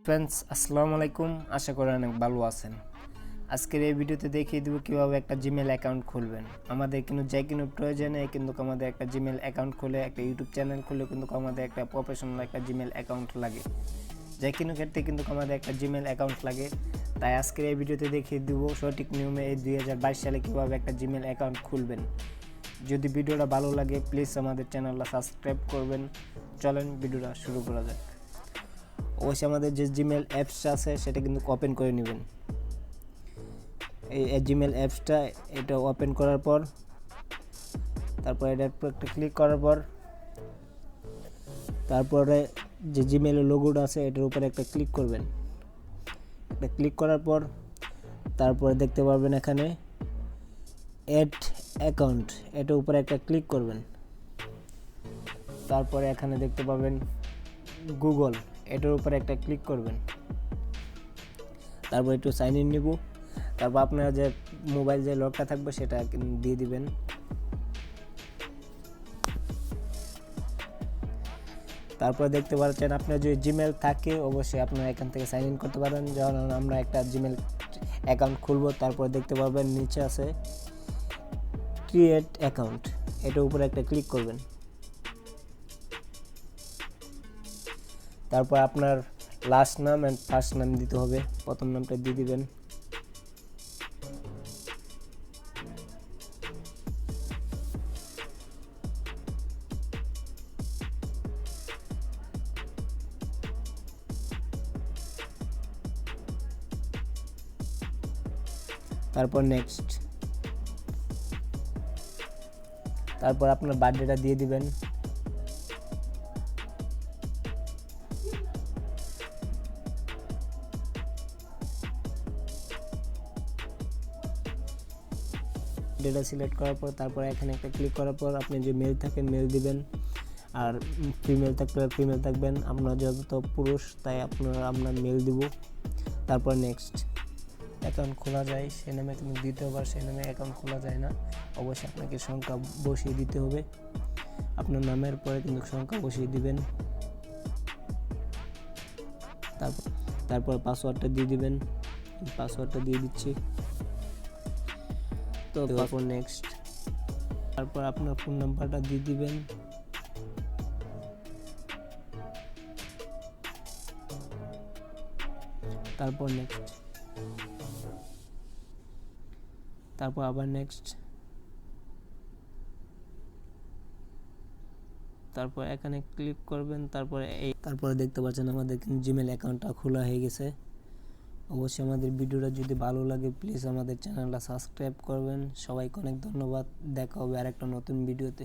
Friends, আসসালামু আলাইকুম। আশা করি অনেক ভালো আছেন। আজকের এই ভিডিওতে দেখিয়ে দেবো কীভাবে একটা জিমেল অ্যাকাউন্ট খুলবেন। আমাদের কিন্তু যে কোনো প্রয়োজনে কিন্তু আমাদের একটা জিমেল অ্যাকাউন্ট খুলে একটা ইউটিউব চ্যানেল খুলে কিন্তু আমাদের একটা প্রফেশনাল একটা জিমেল অ্যাকাউন্ট লাগে। যে কোনো ক্ষেত্রে কিন্তু আমাদের একটা জিমেল অ্যাকাউন্ট লাগে। তাই আজকের এই ভিডিওতে দেখিয়ে দেবো সঠিক নিয়মে এই 2022 সালে কীভাবে একটা জিমেল অ্যাকাউন্ট খুলবেন। যদি ভিডিওটা ভালো লাগে প্লিজ আমাদের চ্যানেলটা সাবস্ক্রাইব করবেন। চলেন ভিডিওটা শুরু করা যাক। অবশ্যই আমাদের যে জিমেল অ্যাপসটা আছে সেটা কিন্তু ওপেন করে নেবেন। এই জিমেল অ্যাপসটা এটা ওপেন করার পর তারপর এটার উপর একটা ক্লিক করার পর তারপরে যে জিমেলের লোগোটা আছে এটার উপরে একটা ক্লিক করবেন। এটা ক্লিক করার পর তারপরে দেখতে পারবেন এখানে অ্যাড অ্যাকাউন্ট, এটার উপরে একটা ক্লিক করবেন। তারপরে এখানে দেখতে পাবেন গুগল, এটার উপরে একটা ক্লিক করবেন। তারপর একটু সাইন ইন নিব। তারপর আপনার যে মোবাইল যে লকটা থাকবে সেটা দিয়ে দিবেন। তারপর দেখতে পাচ্ছেন আপনার যে জিমেল থাকে অবশ্যই আপনারা এখান থেকে সাইন ইন করতে পারেন। যখন আমরা একটা জিমেল অ্যাকাউন্ট খুলব তারপর দেখতে পাবেন নিচে আছে ক্রিয়েট অ্যাকাউন্ট, এটার উপরে একটা ক্লিক করবেন। তারপর আপনার লাস্ট নাম অ্যান্ড ফার্স্ট নাম দিতে হবে। প্রথম নামটা দিয়ে দিবেন। তারপর নেক্সট। তারপর আপনার বার্থডেটা দিয়ে দিবেন। ডেটা সিলেক্ট করার পর তারপর এখানে একটা ক্লিক করার পর আপনি যে মেল থাকে মেল দিবেন, আর ফিমেল থাকলে ফিমেল থাকবেন। আপনার যত পুরুষ তাই আপনার মেল দিব। তারপর নেক্সট। অ্যাকাউন্ট খোলা যায় সেই নামে কিন্তু দ্বিতীয়বার সেই নামে অ্যাকাউন্ট খোলা যায় না, অবশ্যই আপনাকে সংখ্যা বসিয়ে দিতে হবে। আপনার নামের পরে কিন্তু সংখ্যা বসিয়ে দিবেন। তারপর পাসওয়ার্ডটা দিয়ে দিবেন। পাসওয়ার্ডটা দিয়ে দিচ্ছি। তো তারপর নেক্সট। তারপর আপনার ফোন নাম্বারটা দিয়ে দিবেন। তারপর নেক্সট। তারপর আবার নেক্সট। তারপর এখানে ক্লিক করবেন। তারপরে দেখতে পাচ্ছেন আমাদের কিন্তু জিমেল অ্যাকাউন্টটা খোলা হয়ে গেছে। অবশ্যই আমাদের ভিডিওটা যদি ভালো লাগে প্লিজ আমাদের চ্যানেলটা সাবস্ক্রাইব করবেন। সবাইকে অনেক ধন্যবাদ। দেখা হবে আরেকটা নতুন ভিডিওতে।